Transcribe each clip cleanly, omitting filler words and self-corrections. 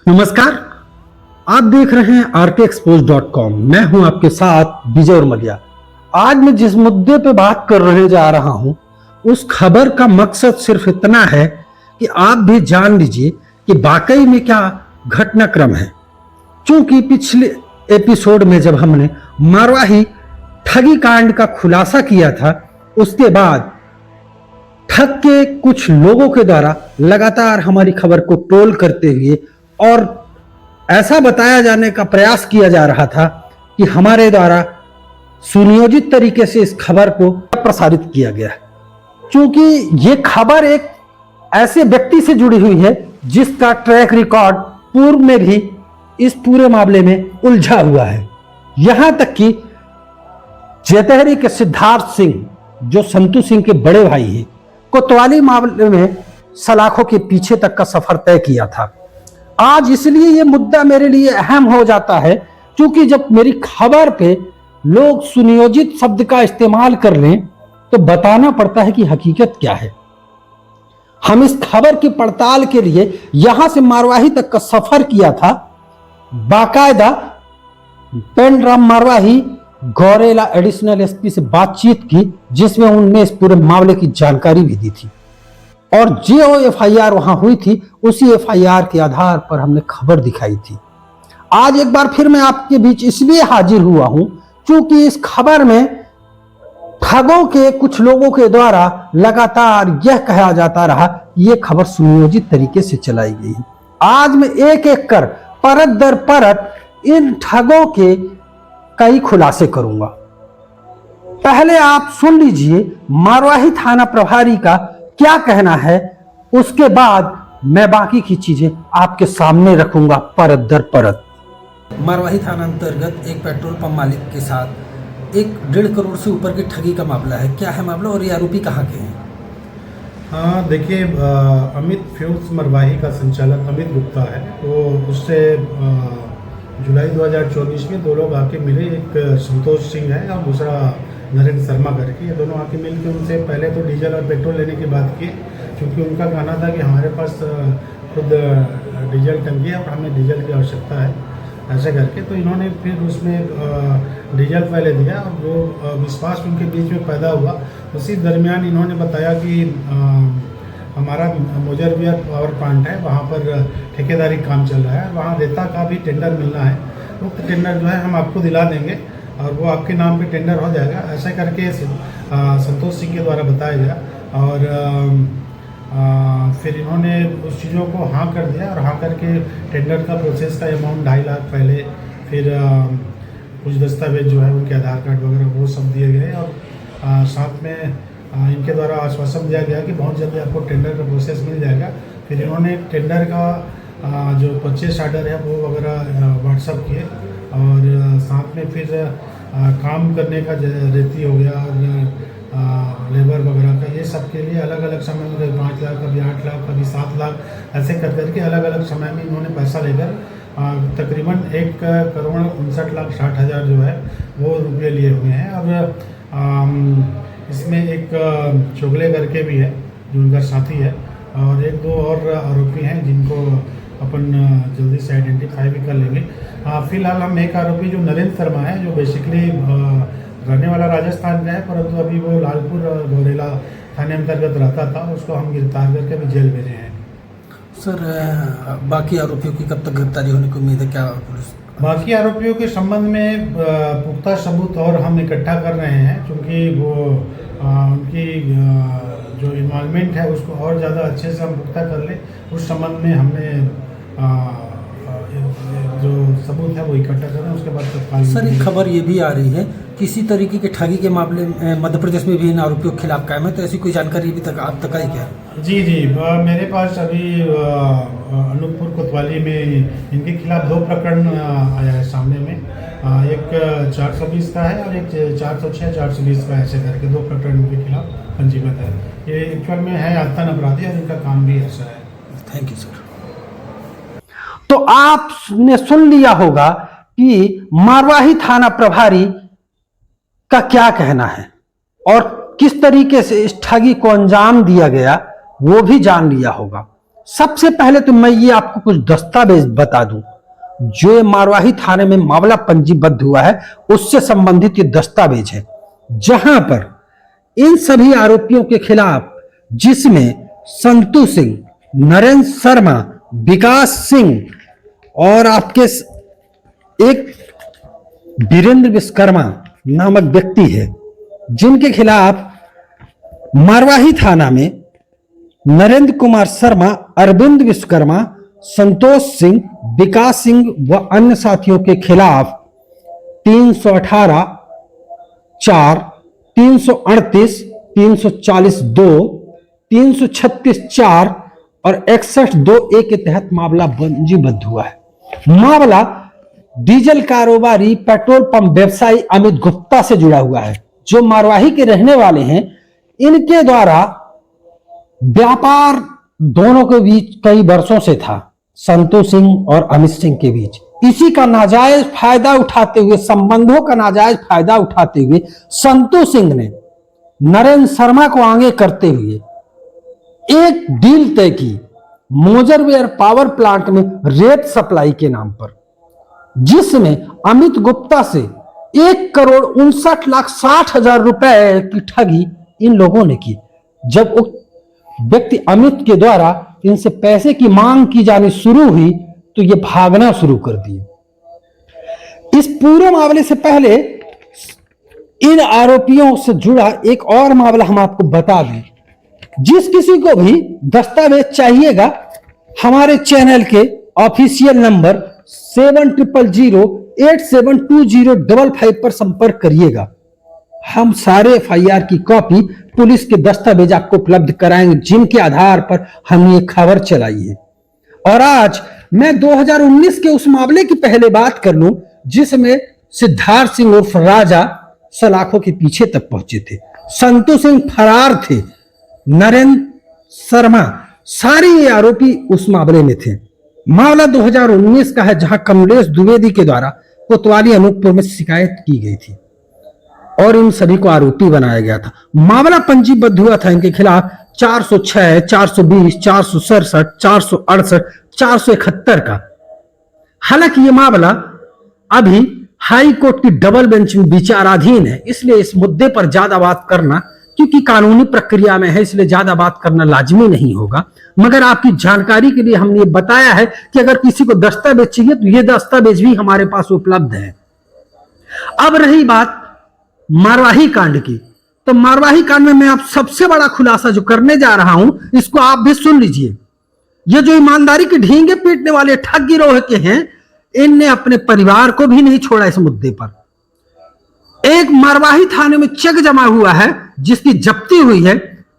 नमस्कार, आप देख रहे हैं rkexposed.com। मैं हूं आपके साथ विजय उर्मलिया। आज मैं जिस मुद्दे पे बात करने जा रहा हूं उस खबर का मकसद सिर्फ इतना है कि आप भी जान लीजिए कि वाकई में क्या घटनाक्रम है। क्योंकि पिछले एपिसोड में जब हमने मारवाही ठगी कांड का खुलासा किया था, उसके बाद ठग के कुछ लोगों के द्वारा लगातार हमारी खबर को ट्रोल करते हुए और ऐसा बताया जाने का प्रयास किया जा रहा था कि हमारे द्वारा सुनियोजित तरीके से इस खबर को प्रसारित किया गया है। क्योंकि ये खबर एक ऐसे व्यक्ति से जुड़ी हुई है जिसका ट्रैक रिकॉर्ड पूर्व में भी इस पूरे मामले में उलझा हुआ है। यहां तक कि जेतहरी के सिद्धार्थ सिंह, जो संतू सिंह के बड़े भाई हैं, कोतवाली मामले में सलाखों के पीछे तक का सफर तय किया था। आज इसलिए यह मुद्दा मेरे लिए अहम हो जाता है क्योंकि जब मेरी खबर पे लोग सुनियोजित शब्द का इस्तेमाल कर लें तो बताना पड़ता है कि हकीकत क्या है। हम इस खबर की पड़ताल के लिए यहां से मारवाही तक का सफर किया था। बाकायदा पेंड्राम मारवाही गौरेला एडिशनल एसपी से बातचीत की, जिसमें उनने इस पूरे मामले की जानकारी भी दी थी और जो एफआईआर वहां हुई थी उसी एफआईआर के आधार पर हमने खबर दिखाई थी। आज एक बार फिर मैं आपके बीच इसलिए हाजिर हुआ हूं क्योंकि इस खबर में ठगों के कुछ लोगों के द्वारा लगातार यह कहा जाता रहा कि यह खबर सुनियोजित तरीके से चलाई गई है। आज मैं एक एक कर परत दर परत इन ठगों के कई खुलासे करूंगा। पहले आप सुन लीजिए मारवाही थाना प्रभारी का क्या कहना है, उसके बाद मैं बाकी की चीजें आपके सामने रखूंगा परत दर परत। मारवाही थाना अंतर्गत एक पेट्रोल पंप मालिक के साथ 1.5 करोड़ से ऊपर की ठगी का मामला है। क्या है मामला और ये आरोपी कहाँ के हैं? हाँ देखिए, अमित फ्यूल्स मरवाही का संचालक अमित गुप्ता है। तो उससे जुलाई 2024 में दो लोग आके मिले, एक संतोष सिंह है और दूसरा नरेंद्र शर्मा करके। ये दोनों आके मिल के उनसे पहले तो डीजल और पेट्रोल लेने की बात की, क्योंकि उनका कहना था कि हमारे पास खुद डीजल टंकी है और हमें डीजल की आवश्यकता है, ऐसे करके। तो इन्होंने फिर उसमें डीजल पहले दिया और जो विश्वास उनके बीच में पैदा हुआ, उसी दरमियान इन्होंने बताया कि हमारा मुजरबियर पावर प्लांट है, वहाँ पर ठेकेदारी काम चल रहा है, वहाँ रेता का भी टेंडर मिलना है। तो टेंडर जो है हम आपको दिला देंगे और वो आपके नाम पे टेंडर हो जाएगा, ऐसा करके संतोष सिंह के द्वारा बताया गया। और फिर इन्होंने उस चीज़ों को हाँ कर दिया और हाँ करके टेंडर का प्रोसेस का अमाउंट 2.5 लाख पहले, फिर कुछ दस्तावेज जो है उनके आधार कार्ड वगैरह वो सब दिए गए और साथ में इनके द्वारा आश्वासन दिया गया कि बहुत जल्दी आपको टेंडर का प्रोसेस मिल जाएगा। फिर इन्होंने टेंडर का जो परचेस ऑर्डर है वो वगैरह व्हाट्सअप किए और साथ में फिर काम करने का रेती हो गया और लेबर वगैरह का, ये सब के लिए अलग अलग समय में कभी 5 लाख, कभी 8 लाख, कभी 7 लाख, ऐसे कर करके अलग अलग समय में इन्होंने पैसा लेकर तकरीबन 1,59,60,000 जो है वो रुपये लिए हुए हैं। और इसमें एक चुगले करके भी है जो उनका साथी है और 1-2 और आरोपी हैं जिनको अपन जल्दी से आइडेंटिफाई भी कर लेंगे। फिलहाल हम एक आरोपी जो नरेंद्र शर्मा है, जो बेसिकली रहने वाला राजस्थान का है, परंतु अभी वो लालपुर गौरेला थाने अंतर्गत रहता था, उसको हम गिरफ्तार करके अभी जेल भेजे हैं। सर, बाकी आरोपियों की कब तक गिरफ्तारी होने की उम्मीद है? क्या पुलिस बाकी आरोपियों के संबंध में पुख्ता सबूत और हम इकट्ठा कर रहे हैं, क्योंकि वो उनकी जो इन्वॉल्वमेंट है उसको और ज़्यादा अच्छे से हम पुख्ता कर लें, उस संबंध में हमने जो सबूत है वो इकट्ठा करें, उसके बाद तत्काल। सर, एक खबर ये भी आ रही है किसी तरीके के ठगी के मामले में मध्य प्रदेश में भी इन आरोपियों के खिलाफ कायम है, तो ऐसी कोई जानकारी अभी तक आप तक आई क्या? जी, मेरे पास अभी अनूपपुर कोतवाली में इनके खिलाफ 2 प्रकरण आया है सामने में। एक 420 का है और एक 406-420 का, ऐसे करके 2 प्रकरण इनके खिलाफ पंजीबद्ध है। ये एक्चुअल में है आतंक अपराधी और इनका काम भी ऐसा है। Thank you sir. तो आपने सुन लिया होगा कि मारवाही थाना प्रभारी का क्या कहना है और किस तरीके से इस ठगी को अंजाम दिया गया, वो भी जान लिया होगा। सबसे पहले तो मैं ये आपको कुछ दस्तावेज बता दूं जो मारवाही थाने में मामला पंजीबद्ध हुआ है, उससे संबंधित ये दस्तावेज है, जहां पर इन सभी आरोपियों के खिलाफ, जिसमें संतू सिंह, नरेंद्र शर्मा, विकास सिंह और आपके एक वीरेंद्र विश्वकर्मा नामक व्यक्ति है, जिनके खिलाफ मारवाही थाना में नरेंद्र कुमार शर्मा, अरविंद विश्वकर्मा, संतोष सिंह, विकास सिंह व अन्य साथियों के खिलाफ 318, 4, 338, 340, 2, 336, 4 और 61, 2A के तहत मामला पंजीबद्ध हुआ है। मामला डीजल कारोबारी पेट्रोल पंप व्यवसायी अमित गुप्ता से जुड़ा हुआ है, जो मारवाही के रहने वाले हैं। इनके द्वारा व्यापार दोनों के बीच कई वर्षों से था, संतू सिंह और अमित सिंह के बीच। इसी का नाजायज फायदा उठाते हुए, संबंधों का नाजायज फायदा उठाते हुए संतू सिंह ने नरेंद्र शर्मा को आगे करते हुए एक डील तय की मोजरवेयर पावर प्लांट में रेत सप्लाई के नाम पर, जिसमें अमित गुप्ता से 1,59,60,000 रुपए की ठगी इन लोगों ने की। जब उक्त व्यक्ति अमित के द्वारा इनसे पैसे की मांग की जानी शुरू हुई तो ये भागना शुरू कर दिए। इस पूरे मामले से पहले इन आरोपियों से जुड़ा एक और मामला हम आपको बता दें। जिस किसी को भी दस्तावेज चाहिएगा, हमारे चैनल के ऑफिशियल नंबर 7000872055 पर संपर्क करिएगा। हम सारे FIR की कॉपी, पुलिस के दस्तावेज आपको उपलब्ध कराएंगे, जिनके आधार पर हमने ये खबर चलाई है। और आज मैं 2019 के उस मामले की पहले बात कर लूं, जिसमें सिद्धार्थ सिंह उर्फ राजा सलाखों के पीछे तक पहुंचे थे, संतू सिंह फरार थे, नरेंद्र शर्मा, सारे ये आरोपी उस मामले में थे। मामला 2019 का है, जहां कमलेश द्विवेदी के द्वारा कोतवाली अनूपपुर में शिकायत की गई थी और इन सभी को आरोपी बनाया गया था। मामला पंजीबद्ध हुआ था इनके खिलाफ 406, 420, 467, 468, 471 का। हालांकि ये मामला अभी हाई कोर्ट की डबल बेंच में विचाराधीन है, इसलिए इस मुद्दे पर ज्यादा बात करना, क्योंकि कानूनी प्रक्रिया में है, इसलिए ज्यादा बात करना लाजमी नहीं होगा। मगर आपकी जानकारी के लिए हमने ये बताया है कि अगर किसी को दस्तावेज चाहिए तो ये दस्तावेज भी हमारे पास उपलब्ध है। अब रही बात मारवाही कांड की, तो मारवाही कांड में मैं आप सबसे बड़ा खुलासा जो करने जा रहा हूं, इसको आप भी सुन लीजिए। ये जो ईमानदारी के ढींगे पीटने वाले ठग गिरोह के हैं, इनने अपने परिवार को भी नहीं छोड़ा इस मुद्दे पर। एक मारवाही थाने में चेक जमा हुआ है, जिसकी जब्ती हुई है,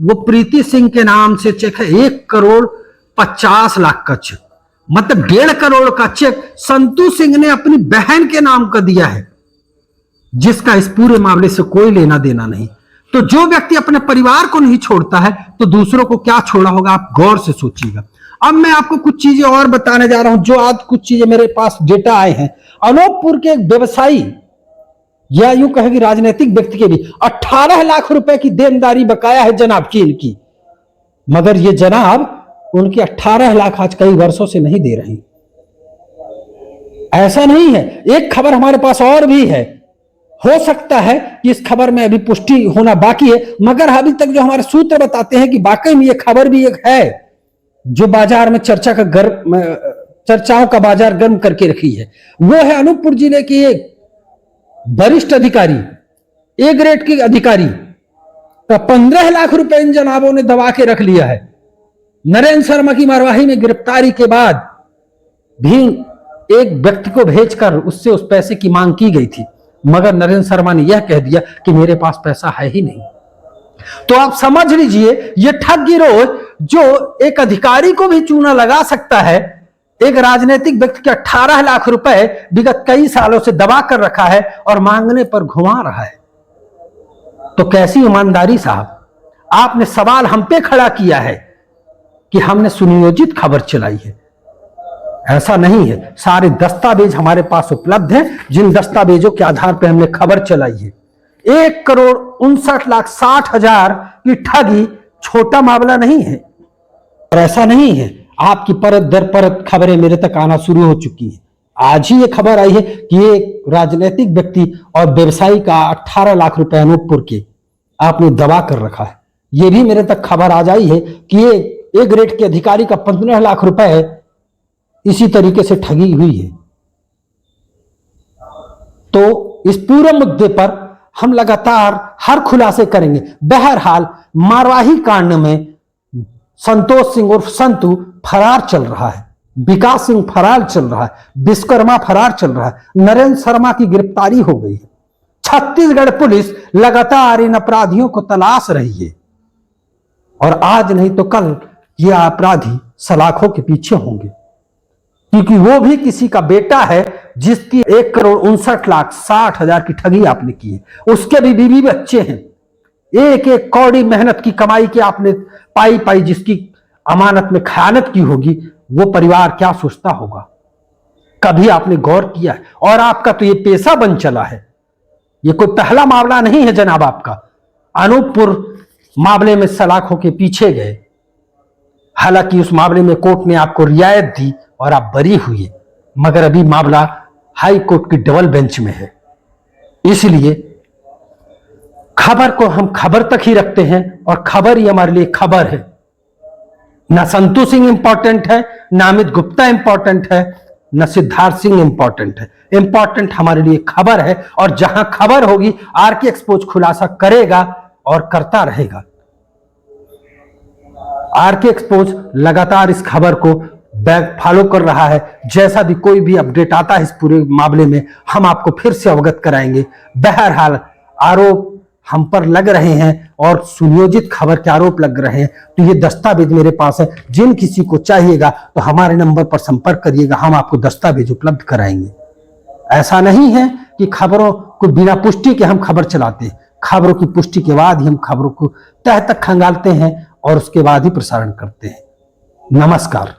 वो प्रीति सिंह के नाम से चेक है, 1,50,00,000 का चेक, मतलब 1.5 करोड़ का चेक संतू सिंह ने अपनी बहन के नाम का दिया है, जिसका इस पूरे मामले से कोई लेना देना नहीं। तो जो व्यक्ति अपने परिवार को नहीं छोड़ता है, तो दूसरों को क्या छोड़ा होगा, आप गौर से सोचिएगा। अब मैं आपको कुछ चीजें और बताने जा रहा हूं, जो आज कुछ चीजें मेरे पास डेटा आए हैं। अनूपपुर के एक व्यवसायी, या यूं कहे कि राजनीतिक व्यक्ति के भी 18 लाख रुपए की देनदारी बकाया है जनाब की इनकी, मगर ये जनाब उनकी 18 लाख आज कई वर्षों से नहीं दे रहे। ऐसा नहीं है, एक खबर हमारे पास और भी है, हो सकता है कि इस खबर में अभी पुष्टि होना बाकी है, मगर अभी तक जो हमारे सूत्र बताते हैं कि वाकई में ये खबर भी एक है जो बाजार में चर्चाओं का बाजार गर्म करके रखी है। वो है अनूपपुर जिले की एक वरिष्ठ अधिकारी, ए ग्रेड के अधिकारी का 15 लाख रुपए इन जनाबों ने दबा के रख लिया है। नरेंद्र शर्मा की मारवाही में गिरफ्तारी के बाद भी एक व्यक्ति को भेजकर उससे उस पैसे की मांग की गई थी, मगर नरेंद्र शर्मा ने यह कह दिया कि मेरे पास पैसा है ही नहीं। तो आप समझ लीजिए, यह ठग गिरोह जो एक अधिकारी को भी चूना लगा सकता है, एक राजनीतिक व्यक्ति के 18 लाख रुपए विगत कई सालों से दबा कर रखा है और मांगने पर घुमा रहा है। तो कैसी ईमानदारी साहब। आपने सवाल हम पे खड़ा किया है कि हमने सुनियोजित खबर चलाई है, ऐसा नहीं है। सारे दस्तावेज हमारे पास उपलब्ध हैं, जिन दस्तावेजों के आधार पर हमने खबर चलाई है। 1,59,60,000 की ठगी छोटा मामला नहीं है, और ऐसा नहीं है। आपकी परत दर परत खबरें मेरे तक आना शुरू हो चुकी हैं। आज ही ये खबर आई है कि ये राजनीतिक व्यक्ति और व्यवसायी का 18 लाख रुपए अनूपपुर के आपने दबा कर रखा है। ये भी मेरे तक खबर आज आई है कि ये ए ग्रेड के अधिकारी का 15 लाख रुपए इसी तरीके से ठगी हुई है। तो इस पूरे मुद्दे पर हम लगातार हर खुलासे करेंगे। बहरहाल मारवाही कांड में संतोष सिंह उर्फ संतू फरार चल रहा है, विकास सिंह फरार चल रहा है, विश्वकर्मा फरार चल रहा है, नरेंद्र शर्मा की गिरफ्तारी हो गई है। छत्तीसगढ़ पुलिस लगातार इन अपराधियों को तलाश रही है और आज नहीं तो कल ये अपराधी सलाखों के पीछे होंगे, क्योंकि वो भी किसी का बेटा है जिसकी 1,59,60,000 की ठगी आपने की है। उसके भी बीवी बच्चे हैं। एक एक कौड़ी मेहनत की कमाई की आपने पाई जिसकी अमानत में खयानत की होगी, वो परिवार क्या सोचता होगा, कभी आपने गौर किया है? और आपका तो ये पेशा बन चला है। ये कोई पहला मामला नहीं है जनाब आपका। अनूपपुर मामले में सलाखों के पीछे गए, हालांकि उस मामले में कोर्ट ने आपको रियायत दी और आप बरी हुए, मगर अभी मामला हाई कोर्ट की डबल बेंच में है। इसलिए खबर को हम खबर तक ही रखते हैं और खबर ही हमारे लिए खबर है। ना संतू सिंह इंपॉर्टेंट है, ना अमित गुप्ता इंपॉर्टेंट है, न सिद्धार्थ सिंह इंपॉर्टेंट है। इंपॉर्टेंट हमारे लिए खबर है और जहां खबर होगी आरके एक्सपोज खुलासा करेगा और करता रहेगा। आरके एक्सपोज लगातार इस खबर को बैक फॉलो कर रहा है। जैसा भी कोई भी अपडेट आता है इस पूरे मामले में हम आपको फिर से अवगत कराएंगे। बहरहाल आरोप हम पर लग रहे हैं और सुनियोजित खबर के आरोप लग रहे हैं, तो ये दस्तावेज मेरे पास है। जिन किसी को चाहिएगा तो हमारे नंबर पर संपर्क करिएगा, हम आपको दस्तावेज उपलब्ध कराएंगे। ऐसा नहीं है कि खबरों को बिना पुष्टि के हम खबर चलाते हैं। खबरों की पुष्टि के बाद ही हम खबरों को तह तक खंगालते हैं और उसके बाद ही प्रसारण करते हैं। नमस्कार।